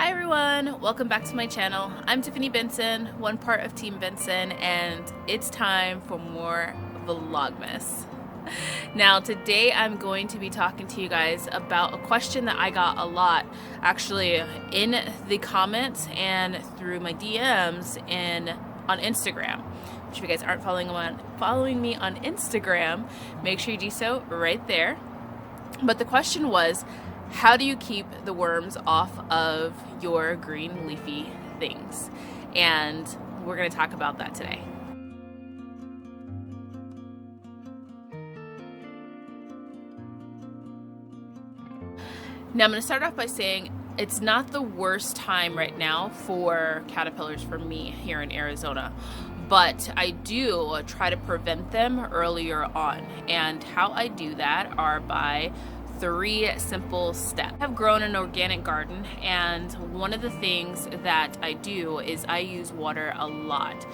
Hi everyone, welcome back to my channel. I'm Tiffany Benson, one part of Team Benson, and it's time for more Vlogmas. Now today I'm going to be talking to you guys about a question that I got a lot actually in the comments and through my DMs on Instagram. Which if you guys aren't following me on Instagram, make sure you do so right there. But the question was, how do you keep the worms off of your green leafy things? And we're going to talk about that today. Now I'm going to start off by saying it's not the worst time right now for caterpillars for me here in Arizona, but I do try to prevent them earlier on. And how I do that are by 3 simple steps. I have grown an organic garden, and one of the things that I do is I use water a lot.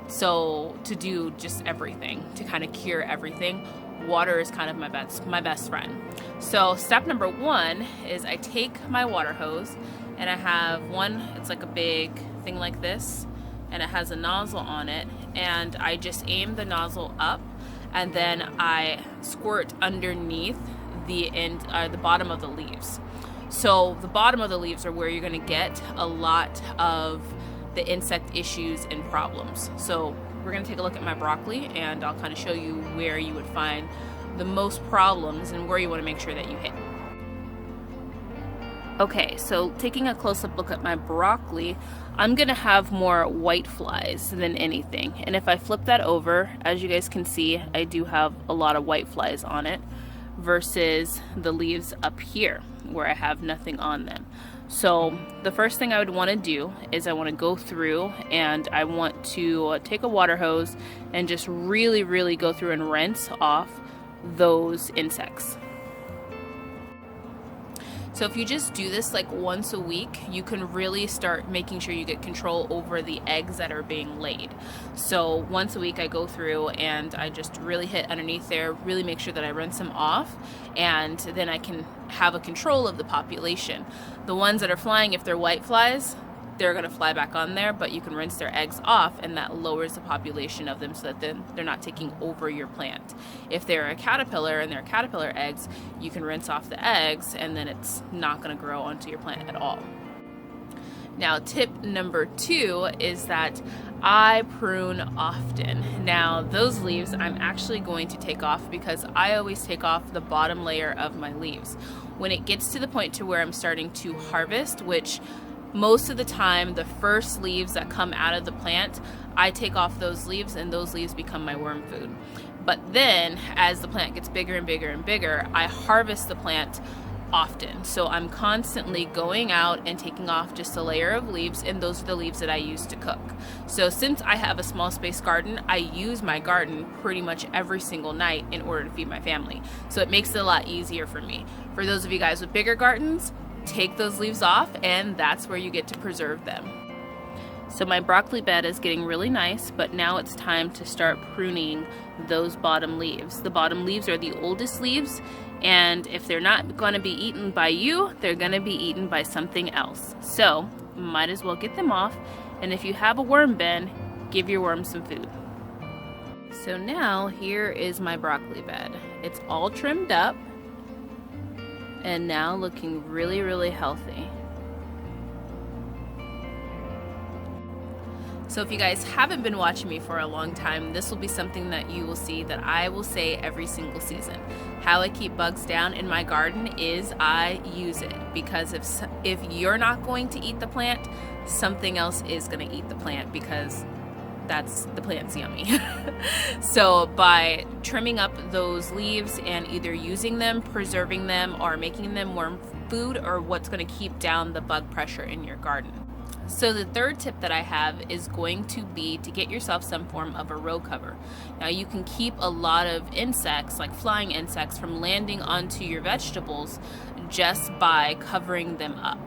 So to do just everything, to kind of cure everything, water is kind of my best friend. So step number 1 is I take my water hose, and I have one, it's like a big thing like this, and it has a nozzle on it, and I just aim the nozzle up, and then I squirt underneath the bottom of the leaves. So the bottom of the leaves are where you're going to get a lot of the insect issues and problems. So we're going to take a look at my broccoli, and I'll kind of show you where you would find the most problems and where you want to make sure that you hit. Okay, so taking a close-up look at my broccoli, I'm going to have more white flies than anything. And if I flip that over, as you guys can see, I do have a lot of white flies on it versus the leaves up here where I have nothing on them. So the first thing I would want to do is I want to go through and I want to take a water hose and just really go through and rinse off those insects. So if you just do this like once a week, you can really start making sure you get control over the eggs that are being laid. So once a week I go through and I just really hit underneath there, really make sure that I rinse them off, and then I can have a control of the population. The ones that are flying, if they're white flies, they're going to fly back on there, but you can rinse their eggs off, and that lowers the population of them so that then they're not taking over your plant. If they're a caterpillar and they're caterpillar eggs, you can rinse off the eggs, and then it's not going to grow onto your plant at all. Now, tip number 2 is that I prune often. Now, those leaves I'm actually going to take off because I always take off the bottom layer of my leaves. When it gets to the point to where I'm starting to harvest, which most of the time, the first leaves that come out of the plant, I take off those leaves, and those leaves become my worm food. But then, as the plant gets bigger and bigger and bigger, I harvest the plant often. So I'm constantly going out and taking off just a layer of leaves, and those are the leaves that I use to cook. So since I have a small space garden, I use my garden pretty much every single night in order to feed my family. So it makes it a lot easier for me. For those of you guys with bigger gardens, take those leaves off, and that's where you get to preserve them. So my broccoli bed is getting really nice, but now it's time to start pruning those bottom leaves. The bottom leaves are the oldest leaves, and if they're not going to be eaten by you, they're going to be eaten by something else. So might as well get them off, and if you have a worm bin, give your worms some food. So now here is my broccoli bed. It's all trimmed up, and now looking really healthy. So if you guys haven't been watching me for a long time, this will be something that you will see that I will say every single season. How I keep bugs down in my garden is I use it, because if you're not going to eat the plant, something else is going to eat the plant, because the plant's yummy. So by trimming up those leaves and either using them, preserving them, or making them worm food, or what's going to keep down the bug pressure in your garden. So the third tip that I have is going to be to get yourself some form of a row cover. Now you can keep a lot of insects, like flying insects, from landing onto your vegetables just by covering them up.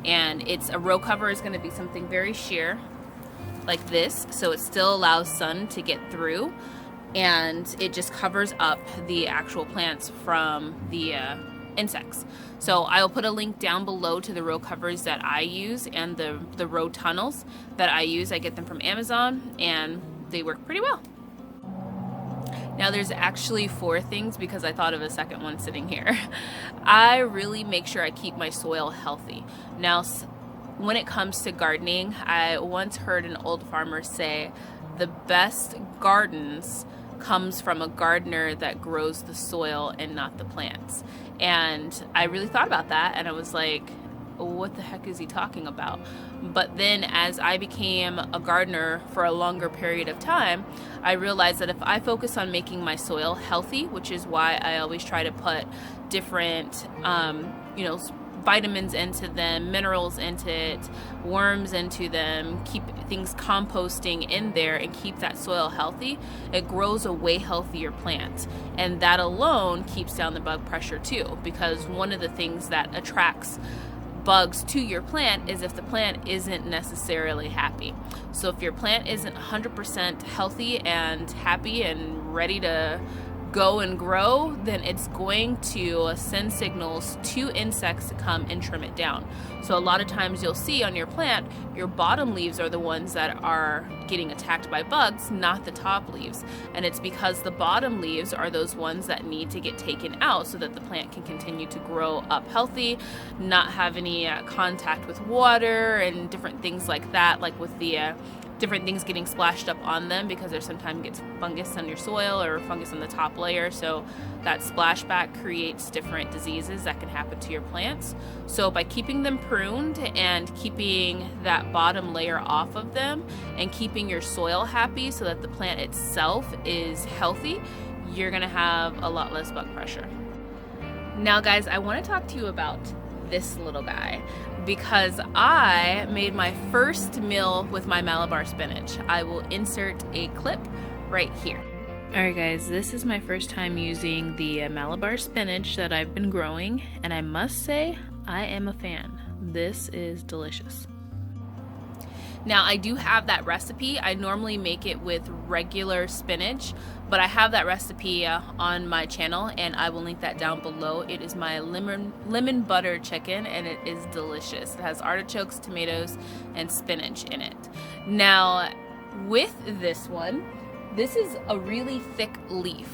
And a row cover is going to be something very sheer, like this, so it still allows sun to get through, and it just covers up the actual plants from the insects. So I'll put a link down below to the row covers that I use and the row tunnels that I use. I get them from Amazon and they work pretty well. Now there's actually 4 things because I thought of a second one sitting here. I really make sure I keep my soil healthy. Now when it comes to gardening, I once heard an old farmer say the best gardens comes from a gardener that grows the soil and not the plants. And I really thought about that and I was like, what the heck is he talking about? But then as I became a gardener for a longer period of time, I realized that if I focus on making my soil healthy, which is why I always try to put different vitamins into them, minerals into it, worms into them, keep things composting in there and keep that soil healthy, it grows a way healthier plant. And that alone keeps down the bug pressure too, because one of the things that attracts bugs to your plant is if the plant isn't necessarily happy. So if your plant isn't 100% healthy and happy and ready to go and grow, then it's going to send signals to insects to come and trim it down. So a lot of times you'll see on your plant, your bottom leaves are the ones that are getting attacked by bugs, not the top leaves. And it's because the bottom leaves are those ones that need to get taken out so that the plant can continue to grow up healthy, not have any contact with water and different things like that, like with the different things getting splashed up on them, because there sometimes gets fungus on your soil or fungus on the top layer. So that splashback creates different diseases that can happen to your plants. So by keeping them pruned and keeping that bottom layer off of them and keeping your soil happy so that the plant itself is healthy, you're gonna have a lot less bug pressure. Now guys, I want to talk to you about this little guy because I made my first meal with my Malabar spinach. I will insert a clip right here. Alright guys, this is my first time using the Malabar spinach that I've been growing, and I must say I am a fan. This is delicious. Now I do have that recipe. I normally make it with regular spinach, but I have that recipe on my channel and I will link that down below. It is my lemon butter chicken and it is delicious. It has artichokes, tomatoes, and spinach in it. Now with this one, this is a really thick leaf.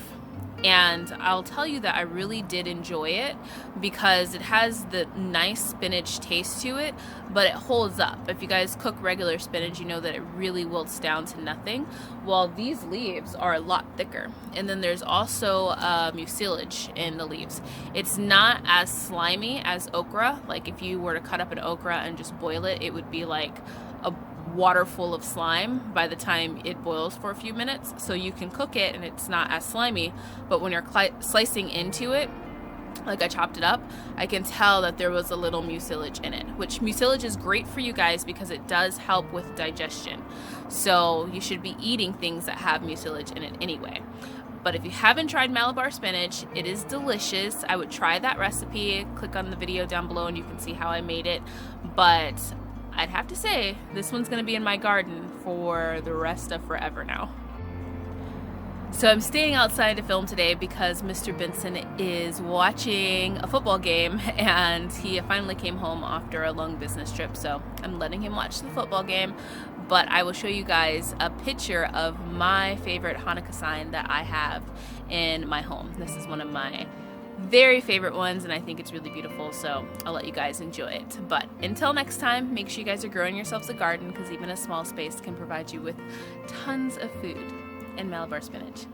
And I'll tell you that I really did enjoy it because it has the nice spinach taste to it, but it holds up. If you guys cook regular spinach, you know that it really wilts down to nothing. Well, these leaves are a lot thicker. And then there's also mucilage in the leaves. It's not as slimy as okra. Like if you were to cut up an okra and just boil it, it would be like a water full of slime by the time it boils for a few minutes. So you can cook it and it's not as slimy, but when you're slicing into it, like I chopped it up, I can tell that there was a little mucilage in it, which mucilage is great for you guys because it does help with digestion. So you should be eating things that have mucilage in it anyway. But if you haven't tried Malabar spinach, it is delicious. I would try that recipe. Click on the video down below and you can see how I made it. But I'd have to say, this one's gonna be in my garden for the rest of forever now. So I'm staying outside to film today because Mr. Benson is watching a football game and he finally came home after a long business trip, so I'm letting him watch the football game. But I will show you guys a picture of my favorite Hanukkah sign that I have in my home. This is one of my very favorite ones and I think it's really beautiful, so I'll let you guys enjoy it. But until next time, make sure you guys are growing yourselves a garden because even a small space can provide you with tons of food and Malabar spinach.